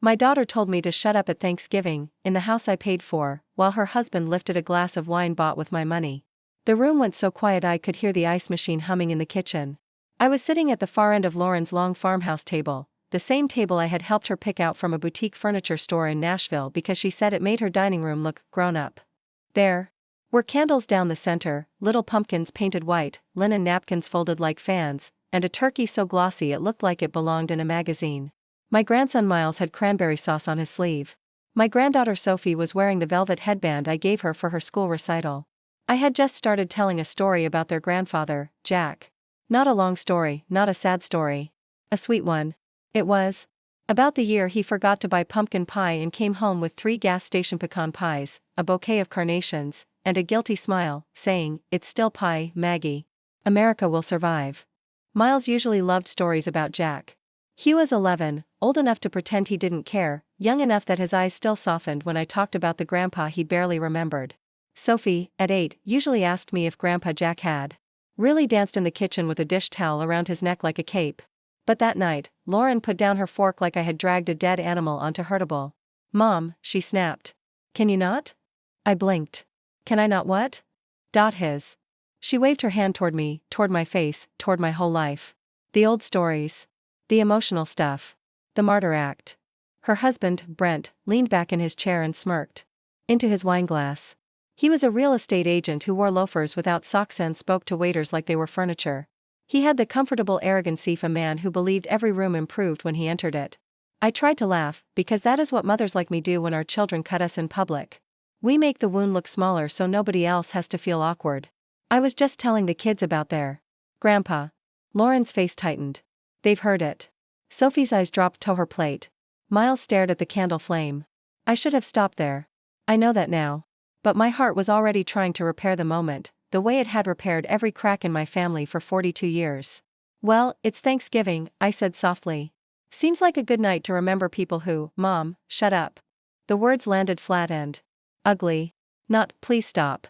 My daughter told me to shut up at Thanksgiving, in the house I paid for, while her husband lifted a glass of wine bought with my money. The room went so quiet I could hear the ice machine humming in the kitchen. I was sitting at the far end of Lauren's long farmhouse table, the same table I had helped her pick out from a boutique furniture store in Nashville because she said it made her dining room look grown up. There were candles down the center, little pumpkins painted white, linen napkins folded like fans, and a turkey so glossy it looked like it belonged in a magazine. My grandson Miles had cranberry sauce on his sleeve. My granddaughter Sophie was wearing the velvet headband I gave her for her school recital. I had just started telling a story about their grandfather, Jack. Not a long story, not a sad story. A sweet one. It was about the year he forgot to buy pumpkin pie and came home with 3 gas station pecan pies, a bouquet of carnations, and a guilty smile, saying, "It's still pie, Maggie. America will survive." Miles usually loved stories about Jack. He was 11, old enough to pretend he didn't care, young enough that his eyes still softened when I talked about the grandpa he barely remembered. Sophie, at 8, usually asked me if Grandpa Jack had really danced in the kitchen with a dish towel around his neck like a cape. But that night, Lauren put down her fork like I had dragged a dead animal onto her table. "Mom," she snapped. "Can you not?" I blinked. "Can I not what?" His. She waved her hand toward me, toward my face, toward my whole life. The old stories. The emotional stuff. The martyr act. Her husband, Brent, leaned back in his chair and smirked into his wineglass. He was a real estate agent who wore loafers without socks and spoke to waiters like they were furniture. He had the comfortable arrogancy of a man who believed every room improved when he entered it. I tried to laugh, because that is what mothers like me do when our children cut us in public. We make the wound look smaller so nobody else has to feel awkward. I was just telling the kids about their grandpa. Lauren's face tightened. They've heard it. Sophie's eyes dropped to her plate. Miles stared at the candle flame. I should have stopped there. I know that now. But my heart was already trying to repair the moment, the way it had repaired every crack in my family for 42 years. "Well, it's Thanksgiving," I said softly. "Seems like a good night to remember people who—" "Mom, shut up." The words landed flat and ugly. Not, "Please stop."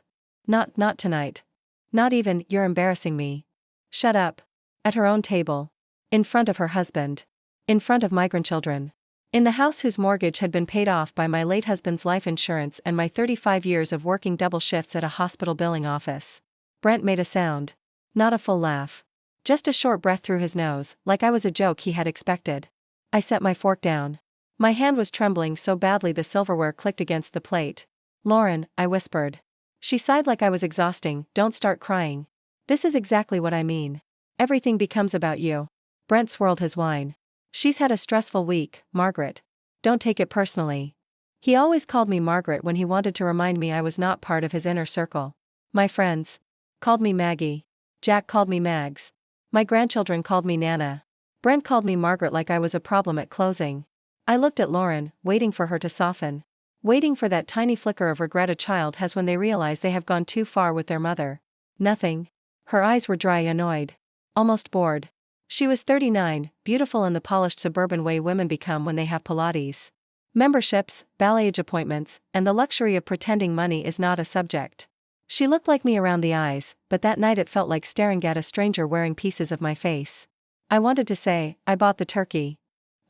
Not tonight. Not even, "You're embarrassing me." Shut up. At her own table. In front of her husband. In front of my grandchildren. In the house whose mortgage had been paid off by my late husband's life insurance and my 35 years of working double shifts at a hospital billing office. Brent made a sound. Not a full laugh. Just a short breath through his nose, like I was a joke he had expected. I set my fork down. My hand was trembling so badly the silverware clicked against the plate. "Lauren," I whispered. She sighed like I was exhausting. "Don't start crying. This is exactly what I mean. Everything becomes about you." Brent swirled his wine. "She's had a stressful week, Margaret. Don't take it personally." He always called me Margaret when he wanted to remind me I was not part of his inner circle. My friends called me Maggie. Jack called me Mags. My grandchildren called me Nana. Brent called me Margaret like I was a problem at closing. I looked at Lauren, waiting for her to soften. Waiting for that tiny flicker of regret a child has when they realize they have gone too far with their mother. Nothing. Her eyes were dry, annoyed. Almost bored. She was 39, beautiful in the polished suburban way women become when they have Pilates memberships, ballet appointments, and the luxury of pretending money is not a subject. She looked like me around the eyes, but that night it felt like staring at a stranger wearing pieces of my face. I wanted to say, "I bought the turkey."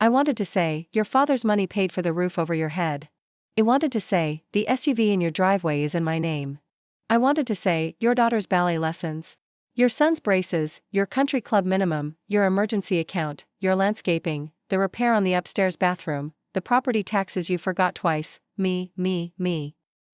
I wanted to say, "Your father's money paid for the roof over your head." I wanted to say, "The SUV in your driveway is in my name." I wanted to say, "Your daughter's ballet lessons. Your son's braces, your country club minimum, your emergency account, your landscaping, the repair on the upstairs bathroom, the property taxes you forgot twice, me.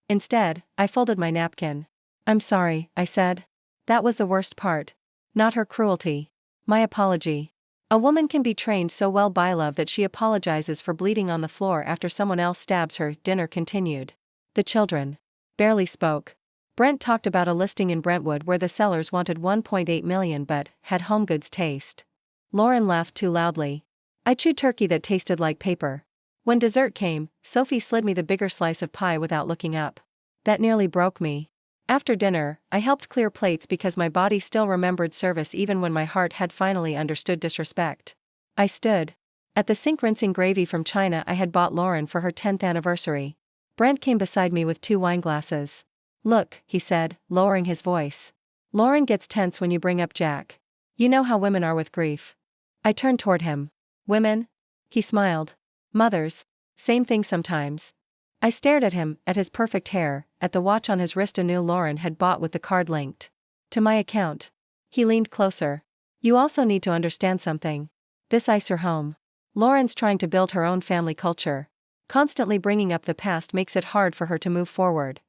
Instead, I folded my napkin. "I'm sorry," I said. That was the worst part. Not her cruelty. My apology. A woman can be trained so well by love that she apologizes for bleeding on the floor after someone else stabs her. Dinner continued. The children barely spoke. Brent talked about a listing in Brentwood where the sellers wanted $1.8 million but had home goods taste. Lauren laughed too loudly. I chewed turkey that tasted like paper. When dessert came, Sophie slid me the bigger slice of pie without looking up. That nearly broke me. After dinner, I helped clear plates because my body still remembered service even when my heart had finally understood disrespect. I stood at the sink rinsing gravy from China I had bought Lauren for her 10th anniversary. Brent came beside me with 2 wine glasses. "Look," he said, lowering his voice. "Lauren gets tense when you bring up Jack. You know how women are with grief." I turned toward him. "Women?" He smiled. "Mothers. Same thing sometimes. I stared at him, at his perfect hair, at the watch on his wrist, a new Lauren had bought with the card linked to my account. He leaned closer. You also need to understand something. This is your home. Lauren's trying to build her own family culture. Constantly bringing up the past makes it hard for her to move forward.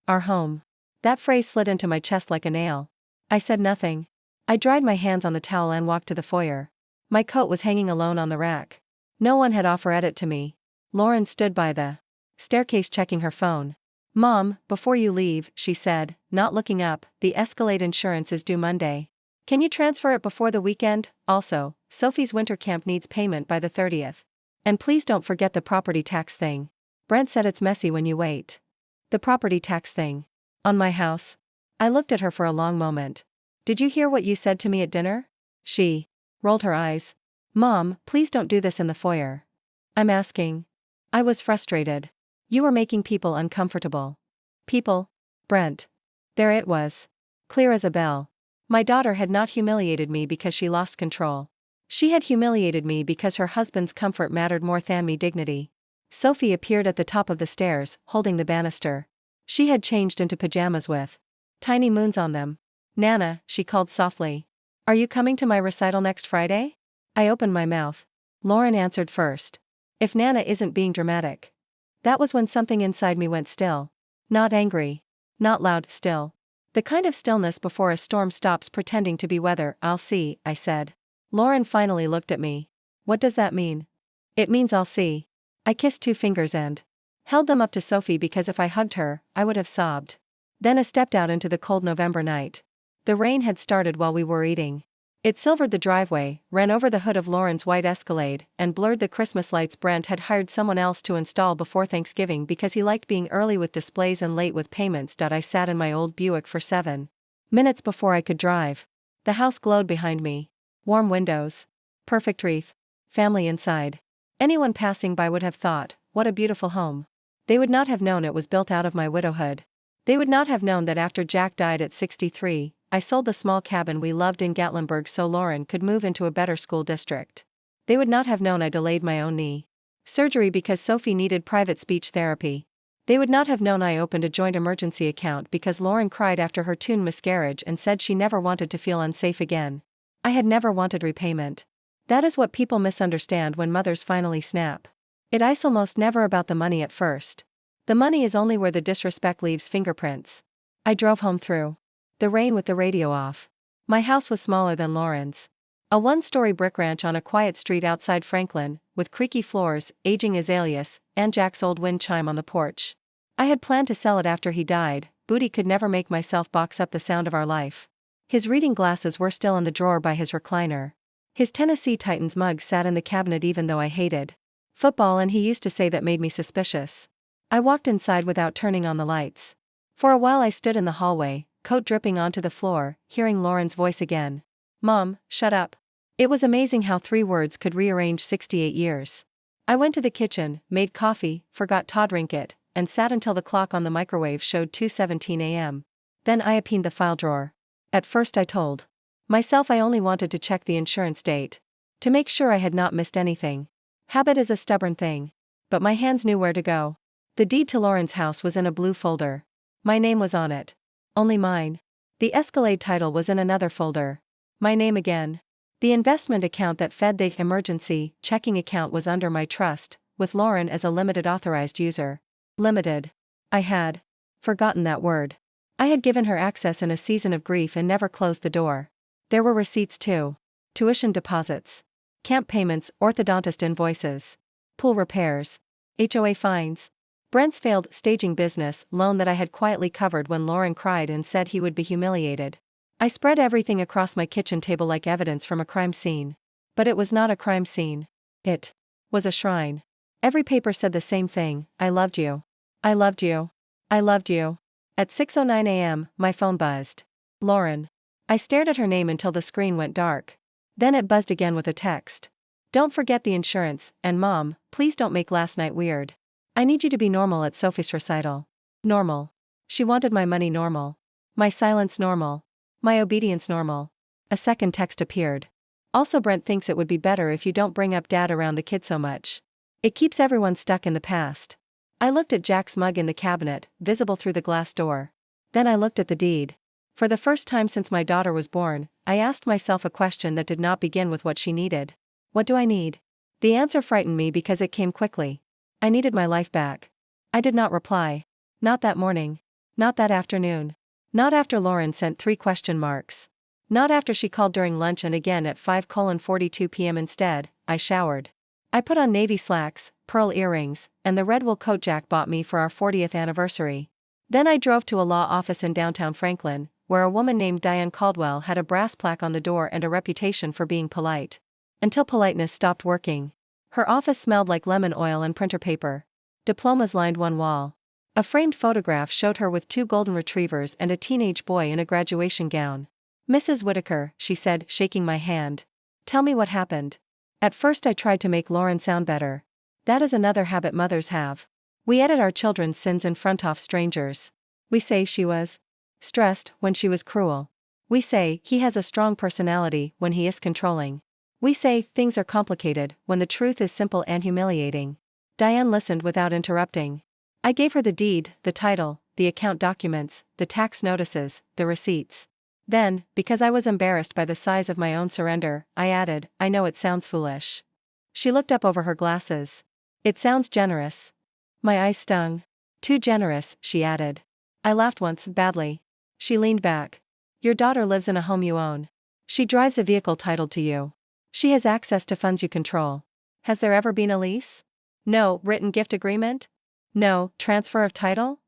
Our home. That phrase slid into my chest like a nail. I said nothing. I dried my hands on the towel and walked to the foyer. My coat was hanging alone on the rack. No one had offered it to me. Lauren stood by the staircase checking her phone. Mom, before you leave, she said, not looking up, the Escalade insurance is due Monday. Can you transfer it before the weekend? Also, Sophie's winter camp needs payment by the 30th. And please don't forget the property tax thing. Brent said it's messy when you wait. The property tax thing. On my house. I looked at her for a long moment. Did you hear what you said to me at dinner? She rolled her eyes. Mom, please don't do this in the foyer. I'm asking. I was frustrated. You were making people uncomfortable. People? Brent. There it was. Clear as a bell. My daughter had not humiliated me because she lost control. She had humiliated me because her husband's comfort mattered more than me dignity. Sophie appeared at the top of the stairs, holding the banister. She had changed into pajamas with tiny moons on them. Nana, she called softly. Are you coming to my recital next Friday? I opened my mouth. Lauren answered first. If Nana isn't being dramatic. That was when something inside me went still. Not angry. Not loud, still. The kind of stillness before a storm stops pretending to be weather. I'll see, I said. Lauren finally looked at me. What does that mean? It means I'll see. I kissed 2 fingers and held them up to Sophie because if I hugged her, I would have sobbed. Then I stepped out into the cold November night. The rain had started while we were eating. It silvered the driveway, ran over the hood of Lauren's white Escalade, and blurred the Christmas lights. Brent had hired someone else to install before Thanksgiving because he liked being early with displays and late with payments. I sat in my old Buick for 7 minutes before I could drive. The house glowed behind me. Warm windows. Perfect wreath. Family inside. Anyone passing by would have thought, what a beautiful home. They would not have known it was built out of my widowhood. They would not have known that after Jack died at 63, I sold the small cabin we loved in Gatlinburg so Lauren could move into a better school district. They would not have known I delayed my own knee surgery because Sophie needed private speech therapy. They would not have known I opened a joint emergency account because Lauren cried after her teen miscarriage and said she never wanted to feel unsafe again. I had never wanted repayment. That is what people misunderstand when mothers finally snap. It is almost never about the money at first. The money is only where the disrespect leaves fingerprints. I drove home through the rain with the radio off. My house was smaller than Lauren's. A 1-story brick ranch on a quiet street outside Franklin, with creaky floors, aging azaleas, and Jack's old wind chime on the porch. I had planned to sell it after he died, Booty could never make myself box up the sound of our life. His reading glasses were still in the drawer by his recliner. His Tennessee Titans mug sat in the cabinet even though I hated football and he used to say that made me suspicious. I walked inside without turning on the lights. For a while I stood in the hallway, coat dripping onto the floor, hearing Lauren's voice again. Mom, shut up. It was amazing how 3 words could rearrange 68 years. I went to the kitchen, made coffee, forgot to drink it, and sat until the clock on the microwave showed 2:17 a.m. Then I opened the file drawer. At first I told myself I only wanted to check the insurance date. To make sure I had not missed anything. Habit is a stubborn thing. But my hands knew where to go. The deed to Lauren's house was in a blue folder. My name was on it. Only mine. The Escalade title was in another folder. My name again. The investment account that fed the emergency checking account was under my trust, with Lauren as a limited authorized user. Limited. I had forgotten that word. I had given her access in a season of grief and never closed the door. There were receipts too. Tuition deposits. Camp payments, orthodontist invoices. Pool repairs. HOA fines. Brent's failed staging business loan that I had quietly covered when Lauren cried and said he would be humiliated. I spread everything across my kitchen table like evidence from a crime scene. But it was not a crime scene. It was a shrine. Every paper said the same thing, I loved you. I loved you. I loved you. At 6:09 a.m., my phone buzzed. Lauren. I stared at her name until the screen went dark. Then it buzzed again with a text. Don't forget the insurance, and Mom, please don't make last night weird. I need you to be normal at Sophie's recital. Normal. She wanted my money normal. My silence normal. My obedience normal. A second text appeared. Also Brent thinks it would be better if you don't bring up Dad around the kid so much. It keeps everyone stuck in the past. I looked at Jack's mug in the cabinet, visible through the glass door. Then I looked at the deed. For the first time since my daughter was born, I asked myself a question that did not begin with what she needed. What do I need? The answer frightened me because it came quickly. I needed my life back. I did not reply. Not that morning. Not that afternoon. Not after Lauren sent 3 question marks. Not after she called during lunch and again at 5:42 p.m. Instead, I showered. I put on navy slacks, pearl earrings, and the red wool coat Jack bought me for our 40th anniversary. Then I drove to a law office in downtown Franklin, where a woman named Diane Caldwell had a brass plaque on the door and a reputation for being polite. Until politeness stopped working. Her office smelled like lemon oil and printer paper. Diplomas lined one wall. A framed photograph showed her with 2 golden retrievers and a teenage boy in a graduation gown. "Mrs. Whitaker," she said, shaking my hand. "Tell me what happened." At first I tried to make Lauren sound better. That is another habit mothers have. We edit our children's sins in front of strangers. We say she was stressed when she was cruel. We say he has a strong personality when he is controlling. We say things are complicated when the truth is simple and humiliating. Diane listened without interrupting. I gave her the deed, the title, the account documents, the tax notices, the receipts. Then, because I was embarrassed by the size of my own surrender, I added, "I know it sounds foolish." She looked up over her glasses. "It sounds generous." My eyes stung. "Too generous," she added. I laughed once, badly. She leaned back. "Your daughter lives in a home you own. She drives a vehicle titled to you. She has access to funds you control. Has there ever been a lease? No, written gift agreement? No, transfer of title?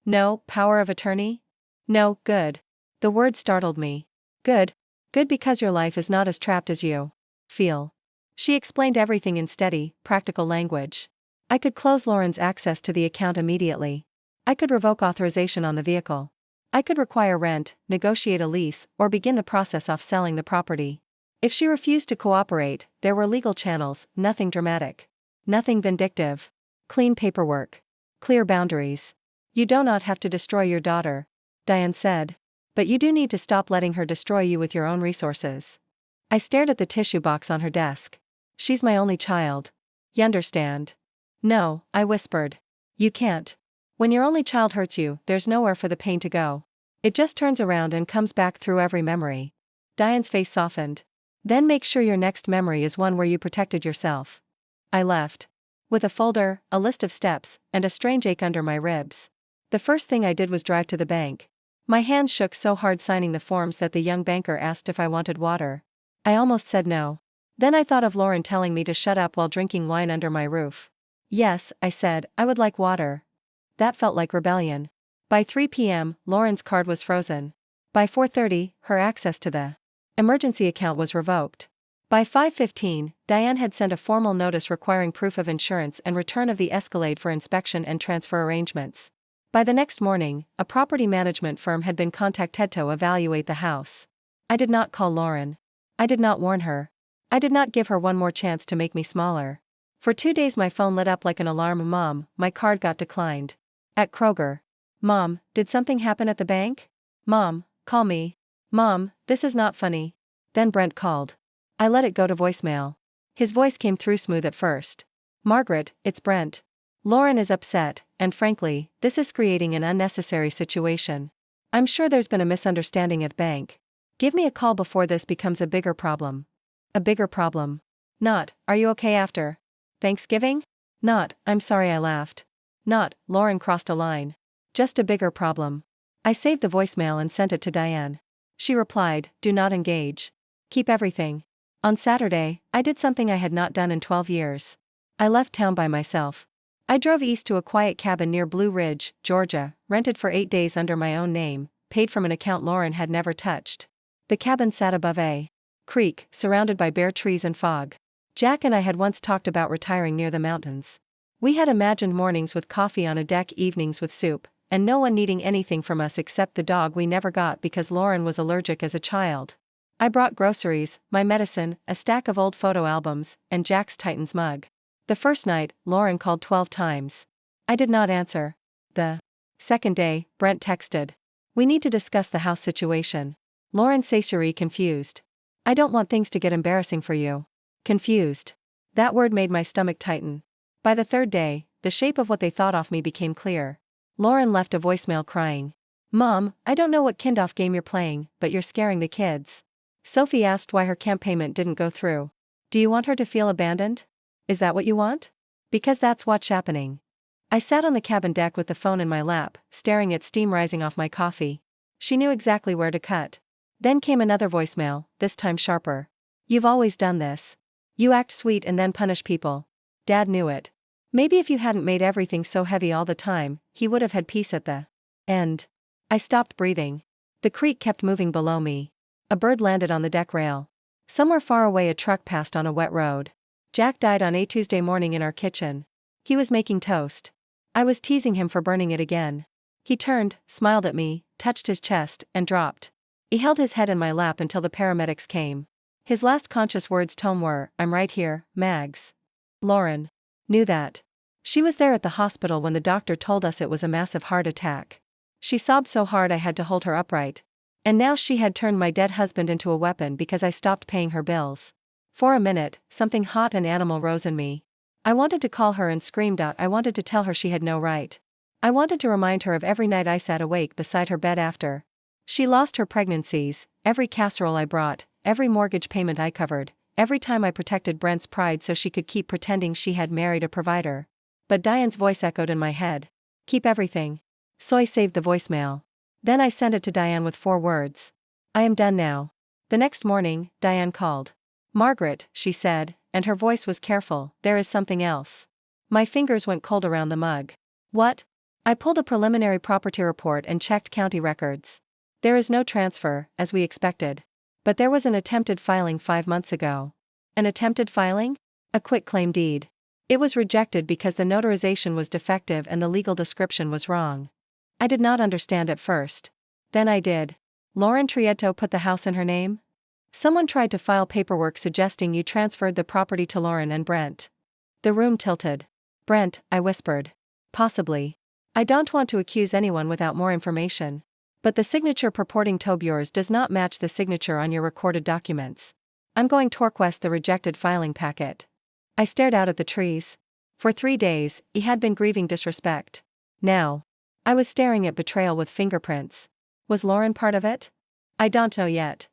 No, power of attorney? No, good." The word startled me. Good. Good because your life is not as trapped as you feel. She explained everything in steady, practical language. I could close Lauren's access to the account immediately. I could revoke authorization on the vehicle. I could require rent, negotiate a lease, or begin the process of selling the property. If she refused to cooperate, there were legal channels, nothing dramatic. Nothing vindictive. Clean paperwork. Clear boundaries. "You do not have to destroy your daughter," Diane said. "But you do need to stop letting her destroy you with your own resources." I stared at the tissue box on her desk. "She's my only child. You understand?" "No," I whispered. "You can't. When your only child hurts you, there's nowhere for the pain to go. It just turns around and comes back through every memory." Diane's face softened. "Then make sure your next memory is one where you protected yourself." I left. With a folder, a list of steps, and a strange ache under my ribs. The first thing I did was drive to the bank. My hands shook so hard signing the forms that the young banker asked if I wanted water. I almost said no. Then I thought of Lauren telling me to shut up while drinking wine under my roof. "Yes," I said, "I would like water." That felt like rebellion. By 3 p.m., Lauren's card was frozen. By 4:30, her access to the emergency account was revoked. By 5:15, Diane had sent a formal notice requiring proof of insurance and return of the Escalade for inspection and transfer arrangements. By the next morning, a property management firm had been contacted to evaluate the house. I did not call Lauren. I did not warn her. I did not give her one more chance to make me smaller. For 2 days my phone lit up like an alarm. "Mom, my card got declined. At Kroger." "Mom, did something happen at the bank?" "Mom, call me." "Mom, this is not funny." Then Brent called. I let it go to voicemail. His voice came through smooth at first. "Margaret, it's Brent. Lauren is upset, and frankly, this is creating an unnecessary situation. I'm sure there's been a misunderstanding at the bank. Give me a call before this becomes a bigger problem." "A bigger problem?" "Not, are you okay after Thanksgiving?" "Not, I'm sorry," I laughed. "Not, Lauren crossed a line. Just a bigger problem." I saved the voicemail and sent it to Diane. She replied, "Do not engage. Keep everything." On Saturday, I did something I had not done in 12 years. I left town by myself. I drove east to a quiet cabin near Blue Ridge, Georgia, rented for 8 days under my own name, paid from an account Lauren had never touched. The cabin sat above a creek, surrounded by bare trees and fog. Jack and I had once talked about retiring near the mountains. We had imagined mornings with coffee on a deck, evenings with soup, and no one needing anything from us except the dog we never got because Lauren was allergic as a child. I brought groceries, my medicine, a stack of old photo albums, and Jack's Titans mug. The first night, Lauren called 12 times. I did not answer. The second day, Brent texted. "We need to discuss the house situation." Lauren Cesari confused. "I don't want things to get embarrassing for you." Confused. That word made my stomach tighten. By the third day, the shape of what they thought of me became clear. Lauren left a voicemail crying. "Mom, I don't know what kind-off game you're playing, but you're scaring the kids." Sophie asked why her camp payment didn't go through. "Do you want her to feel abandoned? Is that what you want? Because that's what's happening." I sat on the cabin deck with the phone in my lap, staring at steam rising off my coffee. She knew exactly where to cut. Then came another voicemail, this time sharper. "You've always done this. You act sweet and then punish people. Dad knew it. Maybe if you hadn't made everything so heavy all the time, he would have had peace at the end." I stopped breathing. The creek kept moving below me. A bird landed on the deck rail. Somewhere far away a truck passed on a wet road. Jack died on a Tuesday morning in our kitchen. He was making toast. I was teasing him for burning it again. He turned, smiled at me, touched his chest, and dropped. He held his head in my lap until the paramedics came. His last conscious words to him were, "I'm right here, Mags." Lauren knew that. She was there at the hospital when the doctor told us it was a massive heart attack. She sobbed so hard I had to hold her upright. And now she had turned my dead husband into a weapon because I stopped paying her bills. For a minute, something hot and animal rose in me. I wanted to call her and screamed out. I wanted to tell her she had no right. I wanted to remind her of every night I sat awake beside her bed after she lost her pregnancies, every casserole I brought, every mortgage payment I covered, every time I protected Brent's pride so she could keep pretending she had married a provider. But Diane's voice echoed in my head. "Keep everything." So I saved the voicemail. Then I sent it to Diane with 4 words. "I am done now." The next morning, Diane called. "Margaret," she said, and her voice was careful, "there is something else." My fingers went cold around the mug. "What?" I pulled a preliminary property report and checked county records. "There is no transfer, as we expected. But there was an attempted filing 5 months ago." "An attempted filing?" "A quitclaim deed. It was rejected because the notarization was defective and the legal description was wrong." I did not understand at first. Then I did. "Lauren Trieto put the house in her name?" "Someone tried to file paperwork suggesting you transferred the property to Lauren and Brent." The room tilted. "Brent," I whispered. "Possibly. I don't want to accuse anyone without more information. But the signature purporting to be yours does not match the signature on your recorded documents. I'm going to request the rejected filing packet." I stared out at the trees. For 3 days, he had been grieving disrespect. Now I was staring at betrayal with fingerprints. Was Lauren part of it? I don't know yet.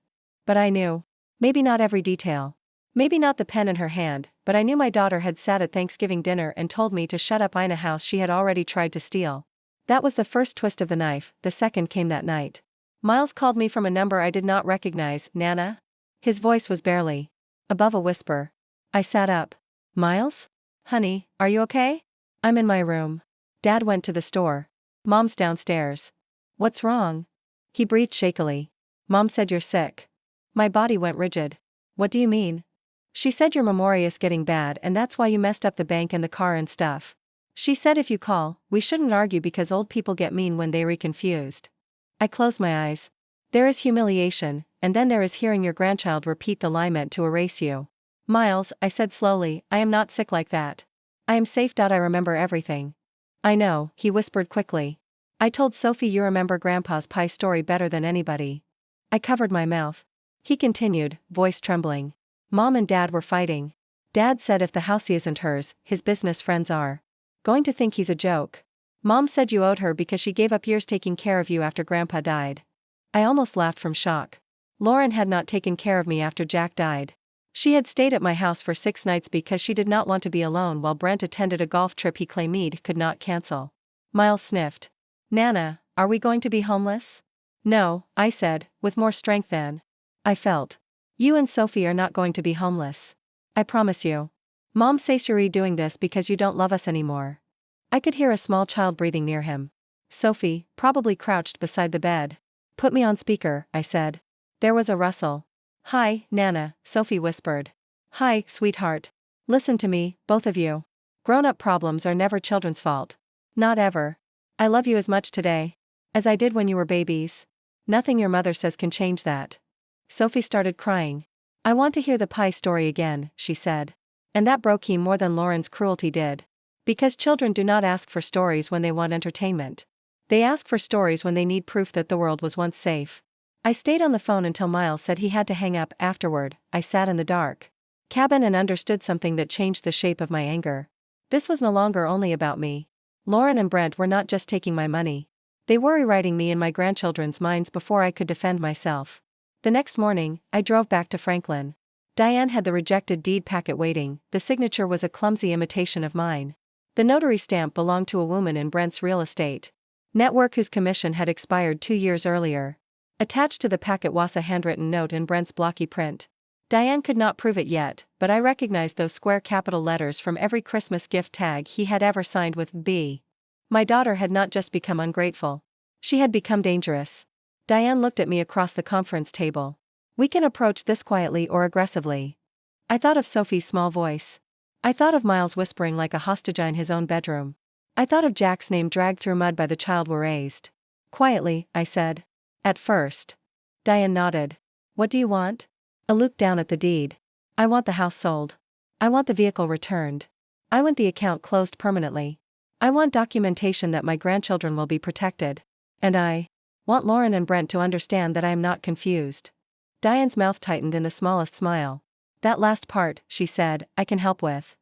But I knew. Maybe not every detail. Maybe not the pen in her hand, but I knew my daughter had sat at Thanksgiving dinner and told me to shut up in a house she had already tried to steal. That was the first twist of the knife. The second came that night. Miles called me from a number I did not recognize. "Nana?" His voice was barely above a whisper. I sat up. "Miles? Honey, are you okay?" "I'm in my room. Dad went to the store. Mom's downstairs." "What's wrong?" He breathed shakily. "Mom said you're sick." My body went rigid. "What do you mean?" "She said your memory is getting bad and that's why you messed up the bank and the car and stuff. She said if you call, we shouldn't argue because old people get mean when they're confused." I closed my eyes. There is humiliation, and then there is hearing your grandchild repeat the lie meant to erase you. "Miles," I said slowly, "I am not sick like that. I am safe. I remember everything." "I know," he whispered quickly. "I told Sophie you remember Grandpa's pie story better than anybody." I covered my mouth. He continued, voice trembling. "Mom and Dad were fighting. Dad said if the house isn't hers, his business friends are going to think he's a joke. Mom said you owed her because she gave up years taking care of you after Grandpa died." I almost laughed from shock. Lauren had not taken care of me after Jack died. She had stayed at my house for 6 nights because she did not want to be alone while Brent attended a golf trip he claimed he could not cancel. Miles sniffed. "Nana, are we going to be homeless?" "No," I said, with more strength than I felt. "You and Sophie are not going to be homeless. I promise you. Mom says you're doing this because you don't love us anymore." I could hear a small child breathing near him. Sophie, probably crouched beside the bed. "Put me on speaker," I said. There was a rustle. "Hi, Nana," Sophie whispered. "Hi, sweetheart. Listen to me, both of you. Grown-up problems are never children's fault. Not ever. I love you as much today as I did when you were babies. Nothing your mother says can change that." Sophie started crying. "I want to hear the pie story again," she said. And that broke me more than Lauren's cruelty did. Because children do not ask for stories when they want entertainment. They ask for stories when they need proof that the world was once safe. I stayed on the phone until Miles said he had to hang up. Afterward, I sat in the dark cabin and understood something that changed the shape of my anger. This was no longer only about me. Lauren and Brent were not just taking my money. They were rewriting me in my grandchildren's minds before I could defend myself. The next morning, I drove back to Franklin. Diane had the rejected deed packet waiting. The signature was a clumsy imitation of mine. The notary stamp belonged to a woman in Brent's real estate network whose commission had expired 2 years earlier. Attached to the packet was a handwritten note in Brent's blocky print. Diane could not prove it yet, but I recognized those square capital letters from every Christmas gift tag he had ever signed with B. My daughter had not just become ungrateful. She had become dangerous. Diane looked at me across the conference table. We can approach this quietly or aggressively. I thought of Sophie's small voice. I thought of Miles whispering like a hostage in his own bedroom. I thought of Jack's name dragged through mud by the child we raised. Quietly, I said. At first. Diane nodded. What do you want? I looked down at the deed. I want the house sold. I want the vehicle returned. I want the account closed permanently. I want documentation that my grandchildren will be protected. And I want Lauren and Brent to understand that I am not confused. Diane's mouth tightened in the smallest smile. That last part, she said, I can help with.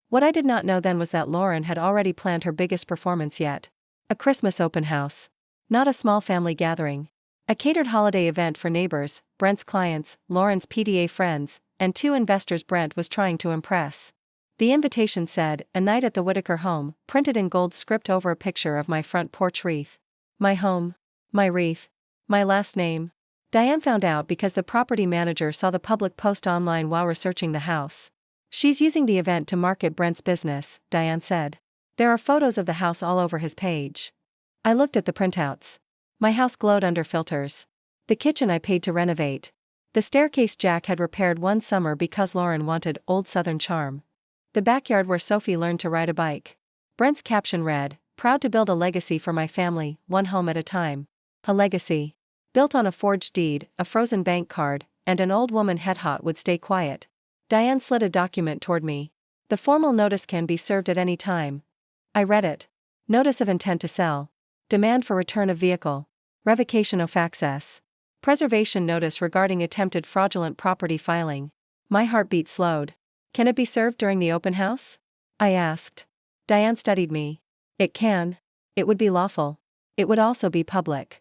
What I did not know then was that Lauren had already planned her biggest performance yet. A Christmas open house. Not a small family gathering. A catered holiday event for neighbors, Brent's clients, Lauren's PDA friends, and 2 investors Brent was trying to impress. The invitation said, a night at the Whitaker home, printed in gold script over a picture of my front porch wreath. My home. My wreath. My last name. Diane found out because the property manager saw the public post online while researching the house. She's using the event to market Brent's business, Diane said. There are photos of the house all over his page. I looked at the printouts. My house glowed under filters. The kitchen I paid to renovate. The staircase Jack had repaired one summer because Lauren wanted old Southern charm. The backyard where Sophie learned to ride a bike. Brent's caption read, proud to build a legacy for my family, one home at a time. A legacy. Built on a forged deed, a frozen bank card, and an old woman head hot would stay quiet. Diane slid a document toward me. The formal notice can be served at any time. I read it. Notice of intent to sell. Demand for return of vehicle. Revocation of access. Preservation notice regarding attempted fraudulent property filing. My heartbeat slowed. Can it be served during the open house? I asked. Diane studied me. It can. It would be lawful. It would also be public.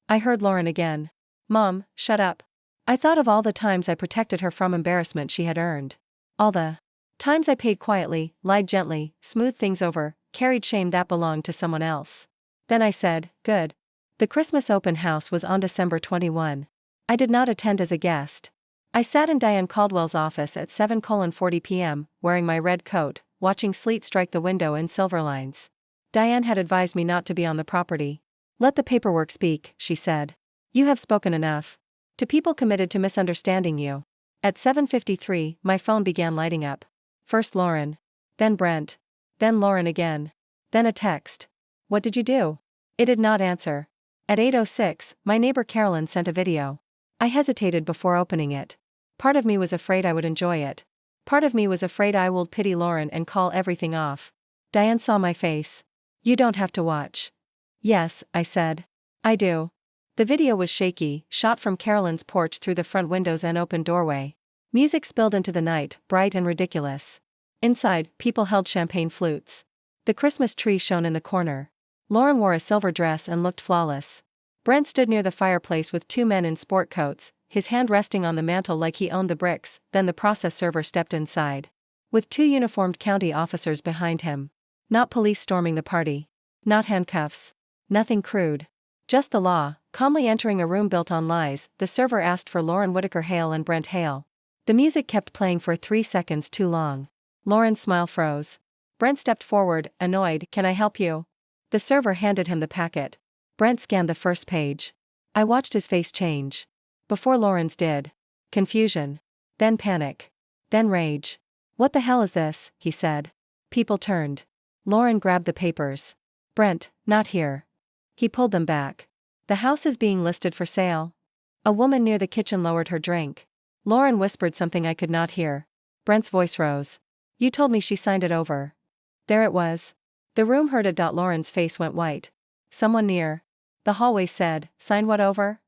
I heard Lauren again. Mom, shut up. I thought of all the times I protected her from embarrassment she had earned. All the times I paid quietly, lied gently, smoothed things over, carried shame that belonged to someone else. Then I said, good. The Christmas open house was on December 21. I did not attend as a guest. I sat in Diane Caldwell's office at 7:40 p.m., wearing my red coat, watching sleet strike the window in silver lines. Diane had advised me not to be on the property. Let the paperwork speak, she said. You have spoken enough. To people committed to misunderstanding you. At 7:53, my phone began lighting up. First Lauren. Then Brent. Then Lauren again. Then a text. What did you do? It did not answer. At 8:06, my neighbor Carolyn sent a video. I hesitated before opening it. Part of me was afraid I would enjoy it. Part of me was afraid I would pity Lauren and call everything off. Diane saw my face. You don't have to watch. Yes, I said. I do. The video was shaky, shot from Carolyn's porch through the front windows and open doorway. Music spilled into the night, bright and ridiculous. Inside, people held champagne flutes. The Christmas tree shone in the corner. Lauren wore a silver dress and looked flawless. Brent stood near the fireplace with 2 men in sport coats, his hand resting on the mantel like he owned the bricks. Then the process server stepped inside. With 2 uniformed county officers behind him. Not police storming the party. Not handcuffs. Nothing crude. Just the law. Calmly entering a room built on lies, the server asked for Lauren Whitaker Hale and Brent Hale. The music kept playing for 3 seconds too long. Lauren's smile froze. Brent stepped forward, annoyed. Can I help you? The server handed him the packet. Brent scanned the first page. I watched his face change. Before Lauren's did. Confusion. Then panic. Then rage. What the hell is this? He said. People turned. Lauren grabbed the papers. Brent, not here. He pulled them back. The house is being listed for sale. A woman near the kitchen lowered her drink. Lauren whispered something I could not hear. Brent's voice rose. You told me she signed it over. There it was. The room heard it. Lauren's face went white. Someone near the hallway said, sign what over?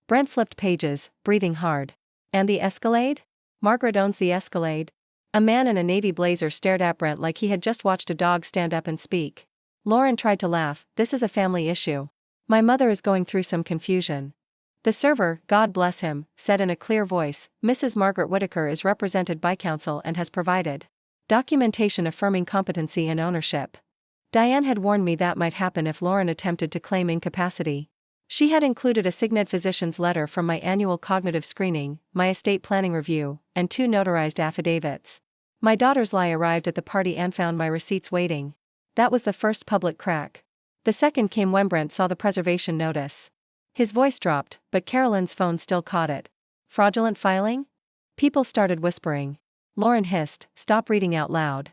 Brent flipped pages, breathing hard. And the Escalade? Margaret owns the Escalade. A man in a navy blazer stared at Brent like he had just watched a dog stand up and speak. Lauren tried to laugh. This is a family issue. My mother is going through some confusion. The server, God bless him, said in a clear voice, Mrs. Margaret Whitaker is represented by counsel and has provided documentation affirming competency and ownership. Diane had warned me that might happen if Lauren attempted to claim incapacity. She had included a signed physician's letter from my annual cognitive screening, my estate planning review, and 2 notarized affidavits. My daughter's lie arrived at the party and found my receipts waiting. That was the first public crack. The second came when Brent saw the preservation notice. His voice dropped, but Carolyn's phone still caught it. Fraudulent filing? People started whispering. Lauren hissed, stop reading out loud.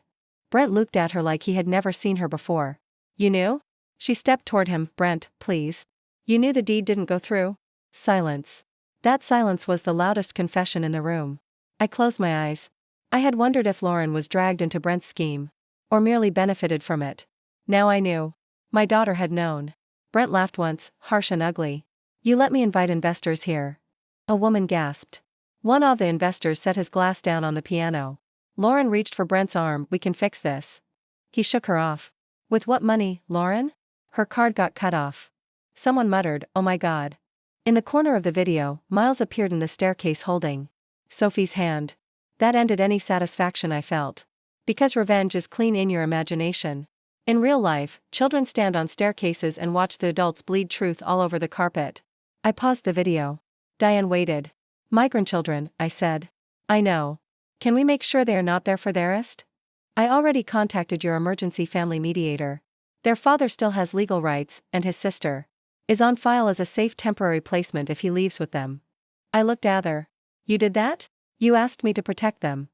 Brent looked at her like he had never seen her before. You knew? She stepped toward him. Brent, please. You knew the deed didn't go through? Silence. That silence was the loudest confession in the room. I closed my eyes. I had wondered if Lauren was dragged into Brent's scheme. Or merely benefited from it. Now I knew. My daughter had known. Brent laughed once, harsh and ugly. You let me invite investors here. A woman gasped. One of the investors set his glass down on the piano. Lauren reached for Brent's arm. We can fix this. He shook her off. With what money, Lauren? Her card got cut off. Someone muttered, oh my God. In the corner of the video, Miles appeared in the staircase holding Sophie's hand. That ended any satisfaction I felt. Because revenge is clean in your imagination. In real life, children stand on staircases and watch the adults bleed truth all over the carpet. I paused the video. Diane waited. My grandchildren, I said. I know. Can we make sure they are not there for theirist? I already contacted your emergency family mediator. Their father still has legal rights, and his sister is on file as a safe temporary placement if he leaves with them. I looked at her. You did that? You asked me to protect them.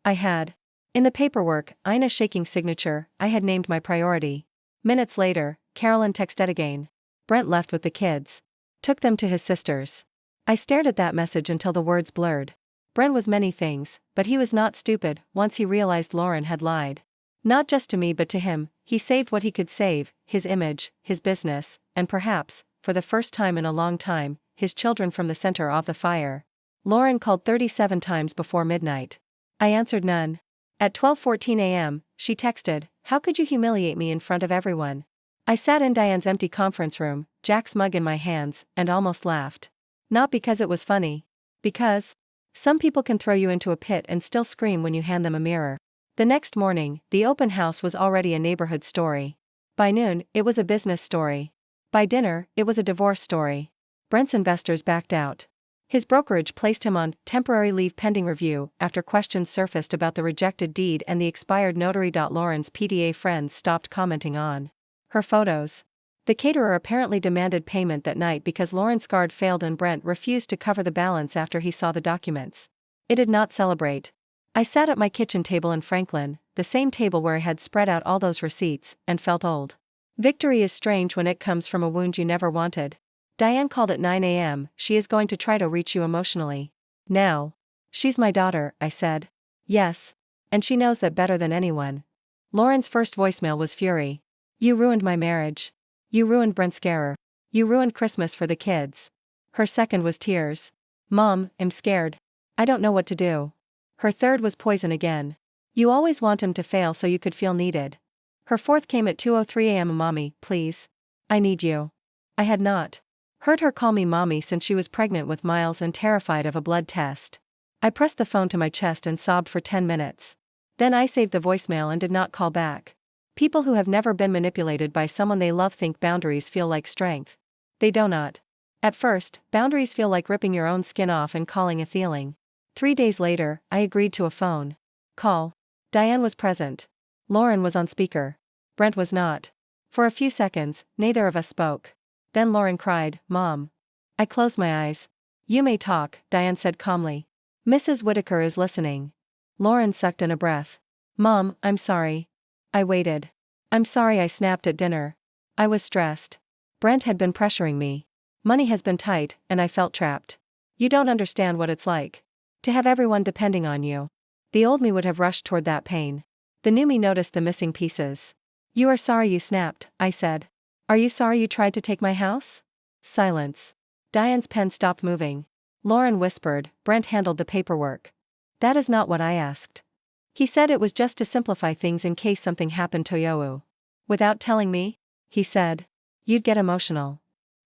I had. In the paperwork, Ina's shaking signature, I had named my priority. Minutes later, Carolyn texted again. Brent left with the kids. Took them to his sister's. I stared at that message until the words blurred. Brent was many things, but he was not stupid. Once he realized Lauren had lied. Not just to me but to him, he saved what he could save, his image, his business, and perhaps, for the first time in a long time, his children from the center of the fire. Lauren called 37 times before midnight. I answered none. At 12:14 a.m., she texted, how could you humiliate me in front of everyone? I sat in Diane's empty conference room, Jack's mug in my hands, and almost laughed. Not because it was funny. Because some people can throw you into a pit and still scream when you hand them a mirror. The next morning, the open house was already a neighborhood story. By noon, it was a business story. By dinner, it was a divorce story. Brent's investors backed out. His brokerage placed him on temporary leave pending review after questions surfaced about the rejected deed and the expired notary. Lauren's PDA friends stopped commenting on her photos. The caterer apparently demanded payment that night because Lauren's card failed and Brent refused to cover the balance after he saw the documents. It did not celebrate. I sat at my kitchen table in Franklin, the same table where I had spread out all those receipts, and felt old. Victory is strange when it comes from a wound you never wanted. Diane called at 9 a.m., she is going to try to reach you emotionally. Now. She's my daughter, I said. Yes. And she knows that better than anyone. Lauren's first voicemail was fury. You ruined my marriage. You ruined Brent's career. You ruined Christmas for the kids. Her second was tears. Mom, I'm scared. I don't know what to do. Her third was poison again. You always want him to fail so you could feel needed. Her fourth came at 2:03 a.m. Mommy, please. I need you. I had not heard her call me mommy since she was pregnant with Miles and terrified of a blood test. I pressed the phone to my chest and sobbed for 10 minutes. Then I saved the voicemail and did not call back. People who have never been manipulated by someone they love think boundaries feel like strength. They do not. At first, boundaries feel like ripping your own skin off and calling a feeling. 3 days later, I agreed to a phone call. Diane was present. Lauren was on speaker. Brent was not. For a few seconds, neither of us spoke. Then Lauren cried, Mom. I closed my eyes. You may talk, Diane said calmly. Mrs. Whitaker is listening. Lauren sucked in a breath. Mom, I'm sorry. I waited. I'm sorry I snapped at dinner. I was stressed. Brent had been pressuring me. Money has been tight, and I felt trapped. You don't understand what it's like. To have everyone depending on you. The old me would have rushed toward that pain. The new me noticed the missing pieces. You are sorry you snapped, I said. Are you sorry you tried to take my house? Silence. Diane's pen stopped moving. Lauren whispered, Brent handled the paperwork. That is not what I asked. He said it was just to simplify things in case something happened to Toyowu. Without telling me? He said. You'd get emotional.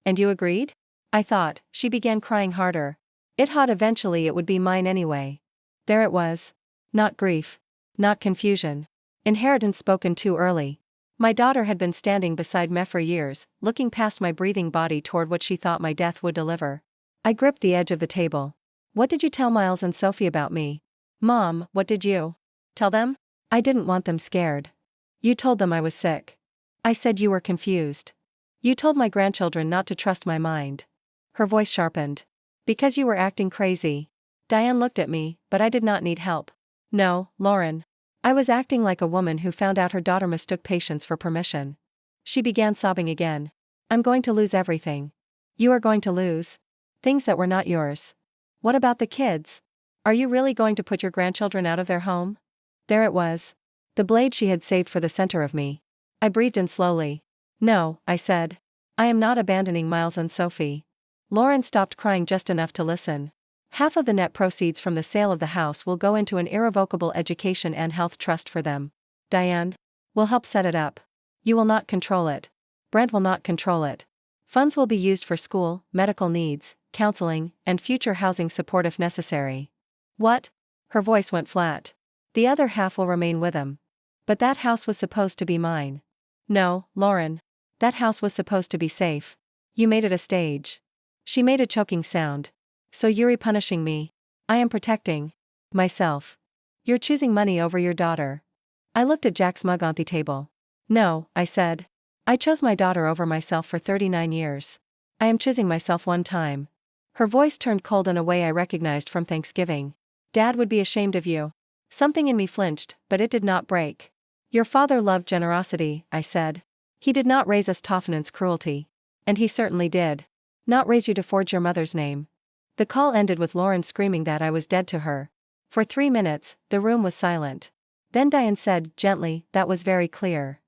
And you agreed? I thought. She began crying harder. Eventually it would be mine anyway. There it was. Not grief. Not confusion. Inheritance spoken too early. My daughter had been standing beside me for years, looking past my breathing body toward what she thought my death would deliver. I gripped the edge of the table. What did you tell Miles and Sophie about me? Mom, what did you tell them? I didn't want them scared. You told them I was sick. I said you were confused. You told my grandchildren not to trust my mind. Her voice sharpened. Because you were acting crazy. Diane looked at me, but I did not need help. No, Lauren. I was acting like a woman who found out her daughter mistook patience for permission. She began sobbing again. I'm going to lose everything. You are going to lose things that were not yours. What about the kids? Are you really going to put your grandchildren out of their home? There it was. The blade she had saved for the center of me. I breathed in slowly. No, I said. I am not abandoning Miles and Sophie. Lauren stopped crying just enough to listen. Half of the net proceeds from the sale of the house will go into an irrevocable education and health trust for them. Diane will help set it up. You will not control it. Brent will not control it. Funds will be used for school, medical needs, counseling, and future housing support if necessary. What? Her voice went flat. The other half will remain with him. But that house was supposed to be mine. No, Lauren. That house was supposed to be safe. You made it a stage. She made a choking sound. So you're punishing me. I am protecting myself. You're choosing money over your daughter. I looked at Jack's mug on the table. No, I said. I chose my daughter over myself for 39 years. I am choosing myself one time. Her voice turned cold in a way I recognized from Thanksgiving. Dad would be ashamed of you. Something in me flinched, but it did not break. Your father loved generosity, I said. He did not raise us to toughness cruelty. And he certainly did not raise you to forge your mother's name. The call ended with Lauren screaming that I was dead to her. For 3 minutes, the room was silent. Then Diane said, gently, that was very clear.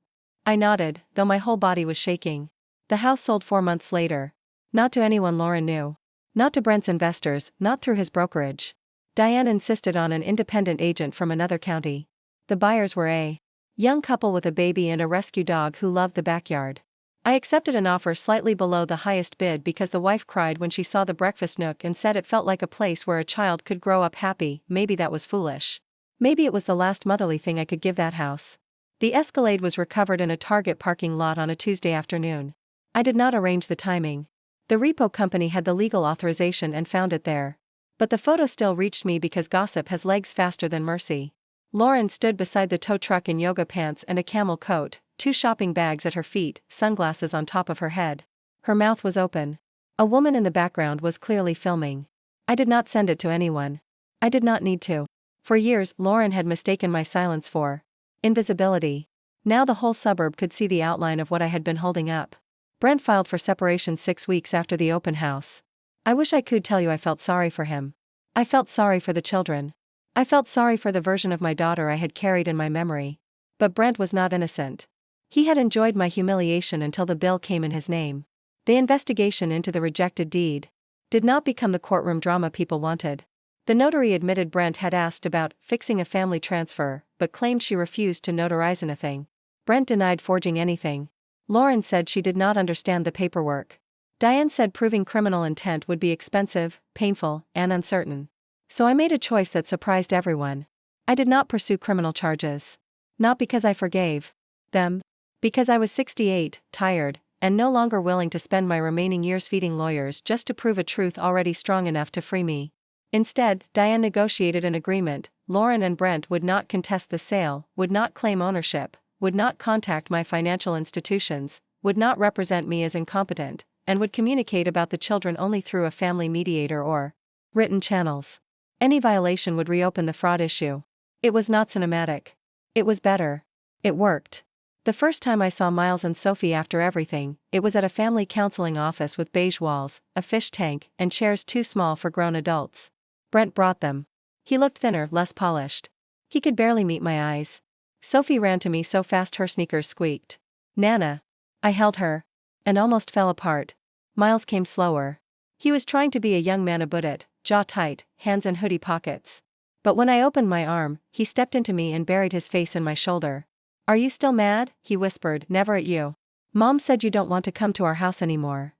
I nodded, though my whole body was shaking. The house sold 4 months later. Not to anyone Lauren knew. Not to Brent's investors, not through his brokerage. Diane insisted on an independent agent from another county. The buyers were a young couple with a baby and a rescue dog who loved the backyard. I accepted an offer slightly below the highest bid because the wife cried when she saw the breakfast nook and said it felt like a place where a child could grow up happy. Maybe that was foolish. Maybe it was the last motherly thing I could give that house. The Escalade was recovered in a Target parking lot on a Tuesday afternoon. I did not arrange the timing. The repo company had the legal authorization and found it there. But the photo still reached me because gossip has legs faster than mercy. Lauren stood beside the tow truck in yoga pants and a camel coat, 2 shopping bags at her feet, sunglasses on top of her head. Her mouth was open. A woman in the background was clearly filming. I did not send it to anyone. I did not need to. For years, Lauren had mistaken my silence for invisibility. Now the whole suburb could see the outline of what I had been holding up. Brent filed for separation 6 weeks after the open house. I wish I could tell you I felt sorry for him. I felt sorry for the children. I felt sorry for the version of my daughter I had carried in my memory. But Brent was not innocent. He had enjoyed my humiliation until the bill came in his name. The investigation into the rejected deed did not become the courtroom drama people wanted. The notary admitted Brent had asked about fixing a family transfer, but claimed she refused to notarize anything. Brent denied forging anything. Lauren said she did not understand the paperwork. Diane said proving criminal intent would be expensive, painful, and uncertain. So I made a choice that surprised everyone. I did not pursue criminal charges. Not because I forgave them. Because I was 68, tired, and no longer willing to spend my remaining years feeding lawyers just to prove a truth already strong enough to free me. Instead, Diane negotiated an agreement. Lauren and Brent would not contest the sale, would not claim ownership, would not contact my financial institutions, would not represent me as incompetent, and would communicate about the children only through a family mediator or written channels. Any violation would reopen the fraud issue. It was not cinematic. It was better. It worked. The first time I saw Miles and Sophie after everything, it was at a family counseling office with beige walls, a fish tank, and chairs too small for grown adults. Brent brought them. He looked thinner, less polished. He could barely meet my eyes. Sophie ran to me so fast her sneakers squeaked. Nana. I held her. And almost fell apart. Miles came slower. He was trying to be a young man about it, jaw tight, hands in hoodie pockets. But when I opened my arm, he stepped into me and buried his face in my shoulder. "Are you still mad?" he whispered. "Never at you. Mom said you don't want to come to our house anymore."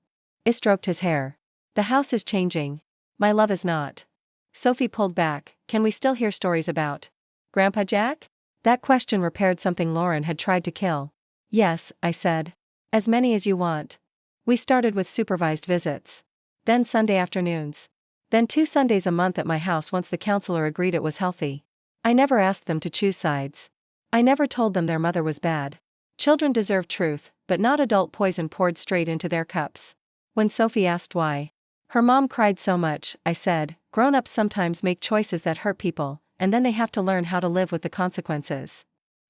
I stroked his hair. "The house is changing. My love is not." Sophie pulled back. "Can we still hear stories about Grandpa Jack?" That question repaired something Lauren had tried to kill. "Yes," I said. "As many as you want." We started with supervised visits. Then Sunday afternoons. Then 2 Sundays a month at my house once the counselor agreed it was healthy. I never asked them to choose sides. I never told them their mother was bad. Children deserve truth, but not adult poison poured straight into their cups. When Sophie asked why her mom cried so much, I said, "Grown-ups sometimes make choices that hurt people, and then they have to learn how to live with the consequences."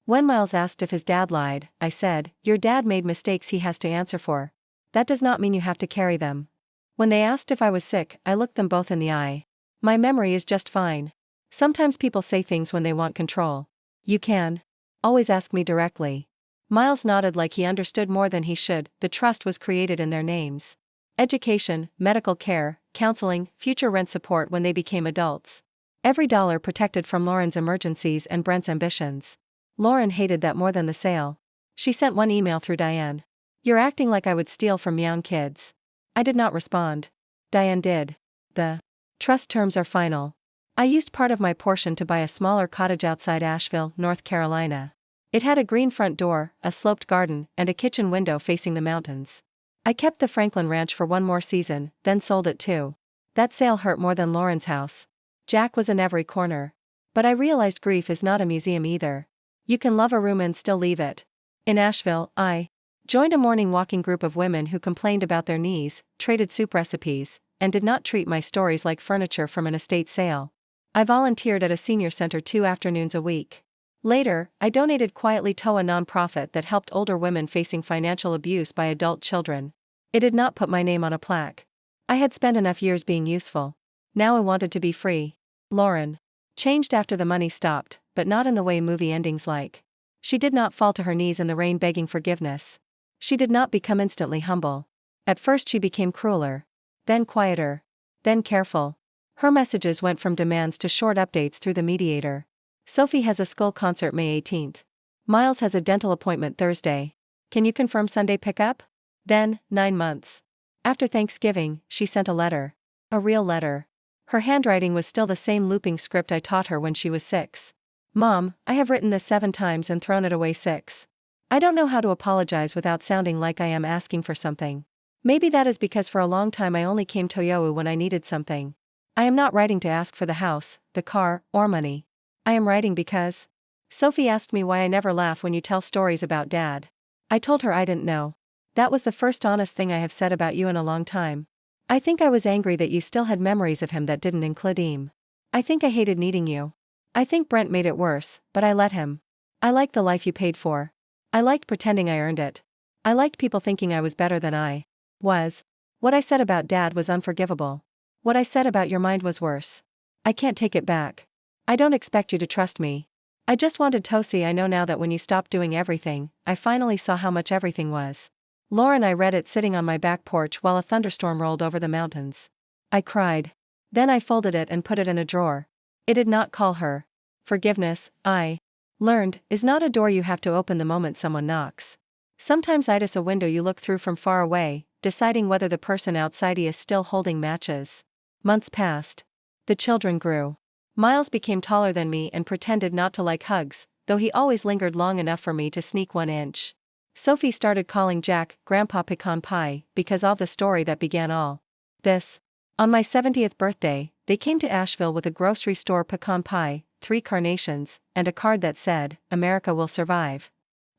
When Miles asked if his dad lied, I said, "Your dad made mistakes he has to answer for. That does not mean you have to carry them." When they asked if I was sick, I looked them both in the eye. "My memory is just fine. Sometimes people say things when they want control. You can always ask me directly." Miles nodded like he understood more than he should. The trust was created in their names. Education, medical care, counseling, future rent support when they became adults. Every dollar protected from Lauren's emergencies and Brent's ambitions. Lauren hated that more than the sale. She sent one email through Diane. "You're acting like I would steal from young kids." I did not respond. Diane did. "The trust terms are final. I used part of my portion to buy a smaller cottage outside Asheville, North Carolina. It had a green front door, a sloped garden, and a kitchen window facing the mountains. I kept the Franklin Ranch for 1 more season, then sold it too. That sale hurt more than Lauren's house. Jack was in every corner. But I realized grief is not a museum either. You can love a room and still leave it. In Asheville, I joined a morning walking group of women who complained about their knees, traded soup recipes, and did not treat my stories like furniture from an estate sale. I volunteered at a senior center 2 afternoons a week. Later, I donated quietly to a nonprofit that helped older women facing financial abuse by adult children. It did not put my name on a plaque. I had spent enough years being useful. Now I wanted to be free. Lauren changed after the money stopped, but not in the way movie endings like. She did not fall to her knees in the rain begging forgiveness. She did not become instantly humble. At first she became crueler. Then quieter. Then careful. Her messages went from demands to short updates through the mediator. "Sophie has a school concert May 18th. Miles has a dental appointment Thursday. Can you confirm Sunday pickup?" Then, 9 months after Thanksgiving, she sent a letter. A real letter. Her handwriting was still the same looping script I taught her when she was 6. "Mom, I have written this 7 times and thrown it away 6. I don't know how to apologize without sounding like I am asking for something. Maybe that is because for a long time I only came to you when I needed something. I am not writing to ask for the house, the car, or money. I am writing because Sophie asked me why I never laugh when you tell stories about Dad. I told her I didn't know. That was the first honest thing I have said about you in a long time. I think I was angry that you still had memories of him that didn't include him. I think I hated needing you. I think Brent made it worse, but I let him. I liked the life you paid for. I liked pretending I earned it. I liked people thinking I was better than I was. What I said about Dad was unforgivable. What I said about your mind was worse. I can't take it back. I don't expect you to trust me. I just wanted Tosi. I know now that when you stopped doing everything, I finally saw how much everything was." Lauren, I read it sitting on my back porch while a thunderstorm rolled over the mountains. I cried. Then I folded it and put it in a drawer. It did not call her. Forgiveness, I learned, is not a door you have to open the moment someone knocks. Sometimes it is a window you look through from far away, deciding whether the person outside is still holding matches. Months passed. The children grew. Miles became taller than me and pretended not to like hugs, though he always lingered long enough for me to sneak 1 inch. Sophie started calling Jack Grandpa Pecan Pie because of the story that began all this. On my 70th birthday, they came to Asheville with a grocery store pecan pie, 3 carnations, and a card that said, "America will survive."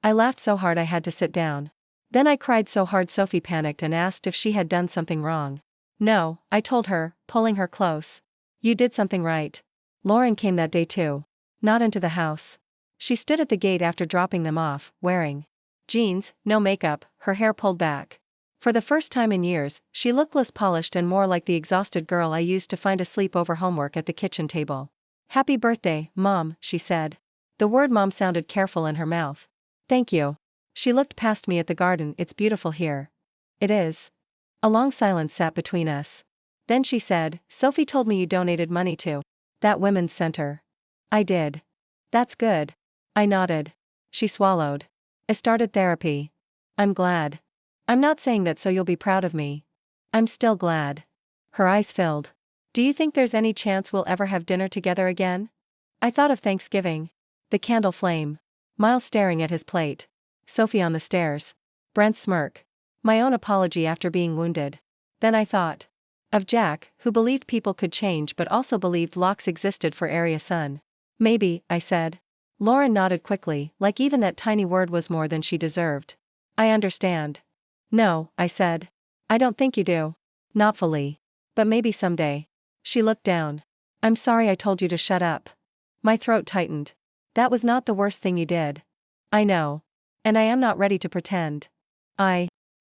I laughed so hard I had to sit down. Then I cried so hard Sophie panicked and asked if she had done something wrong. "No," I told her, pulling her close. "You did something right." Lauren came that day too. Not into the house. She stood at the gate after dropping them off, wearing jeans, no makeup, her hair pulled back. For the first time in years, she looked less polished and more like the exhausted girl I used to find asleep over homework at the kitchen table. "Happy birthday, Mom," she said. The word mom sounded careful in her mouth. "Thank you." She looked past me at the garden. "It's beautiful here." "It is." A long silence sat between us. Then she said, "Sophie told me you donated money to That women's center. I did. That's good. I nodded. She swallowed. I started therapy. I'm glad. I'm not saying that so you'll be proud of me. I'm still glad. Her eyes filled. Do you think there's any chance we'll ever have dinner together again? I thought of Thanksgiving. The candle flame. Miles staring at his plate. Sophie on the stairs. Brent's smirk. My own apology after being wounded. Then I thought of Jack, who believed people could change but also believed locks existed for Area Sun. Maybe, I said. Lauren nodded quickly, like even that tiny word was more than she deserved. I understand. No, I said. I don't think you do. Not fully. But maybe someday. She looked down. I'm sorry I told you to shut up. My throat tightened. That was not the worst thing you did. I know. And I am not ready to pretend.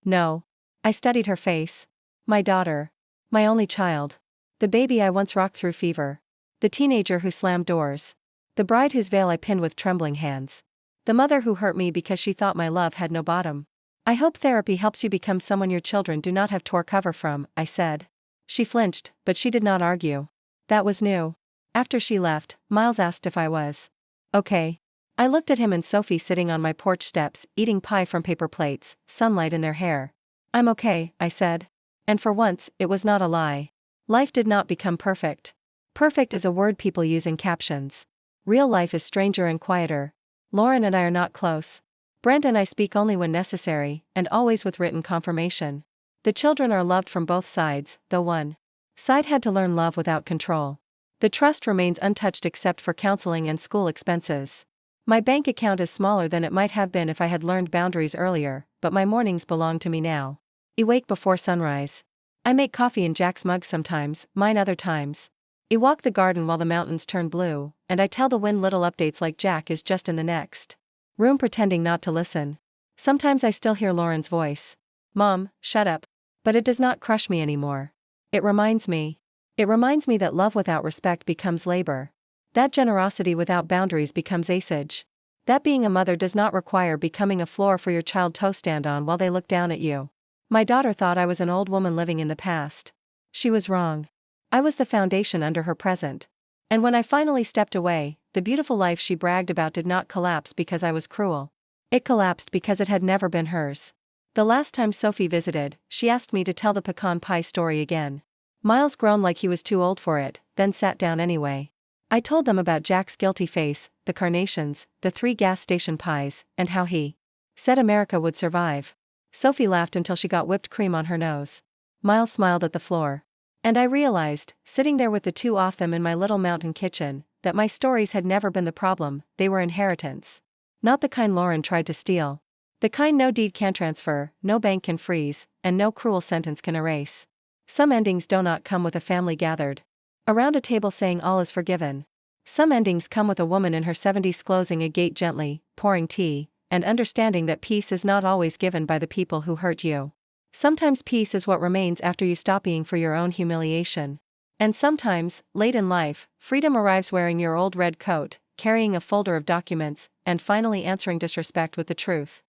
No. I studied her face. My daughter. My only child. The baby I once rocked through fever. The teenager who slammed doors. The bride whose veil I pinned with trembling hands. The mother who hurt me because she thought my love had no bottom. I hope therapy helps you become someone your children do not have to recover from, I said. She flinched, but she did not argue. That was new. After she left, Miles asked if I was okay. I looked at him and Sophie sitting on my porch steps, eating pie from paper plates, sunlight in their hair. I'm okay, I said. And for once, it was not a lie. Life did not become perfect. Perfect is a word people use in captions. Real life is stranger and quieter. Lauren and I are not close. Brent and I speak only when necessary, and always with written confirmation. The children are loved from both sides, though one side had to learn love without control. The trust remains untouched except for counseling and school expenses. My bank account is smaller than it might have been if I had learned boundaries earlier, but my mornings belong to me now. I wake before sunrise. I make coffee in Jack's mug sometimes, mine other times. I walk the garden while the mountains turn blue, and I tell the wind little updates like Jack is just in the next room pretending not to listen. Sometimes I still hear Lauren's voice. Mom, shut up. But it does not crush me anymore. It reminds me that love without respect becomes labor. That generosity without boundaries becomes asage. That being a mother does not require becoming a floor for your child to stand on while they look down at you. My daughter thought I was an old woman living in the past. She was wrong. I was the foundation under her present. And when I finally stepped away, the beautiful life she bragged about did not collapse because I was cruel. It collapsed because it had never been hers. The last time Sophie visited, she asked me to tell the pecan pie story again. Miles groaned like he was too old for it, then sat down anyway. I told them about Jack's guilty face, the carnations, the 3 gas station pies, and how he said America would survive. Sophie laughed until she got whipped cream on her nose. Miles smiled at the floor. And I realized, sitting there with the 2 of them in my little mountain kitchen, that my stories had never been the problem, they were inheritance. Not the kind Lauren tried to steal. The kind no deed can transfer, no bank can freeze, and no cruel sentence can erase. Some endings do not come with a family gathered around a table saying all is forgiven. Some endings come with a woman in her 70s closing a gate gently, pouring tea, and understanding that peace is not always given by the people who hurt you. Sometimes peace is what remains after you stop being for your own humiliation. And sometimes, late in life, freedom arrives wearing your old red coat, carrying a folder of documents, and finally answering disrespect with the truth.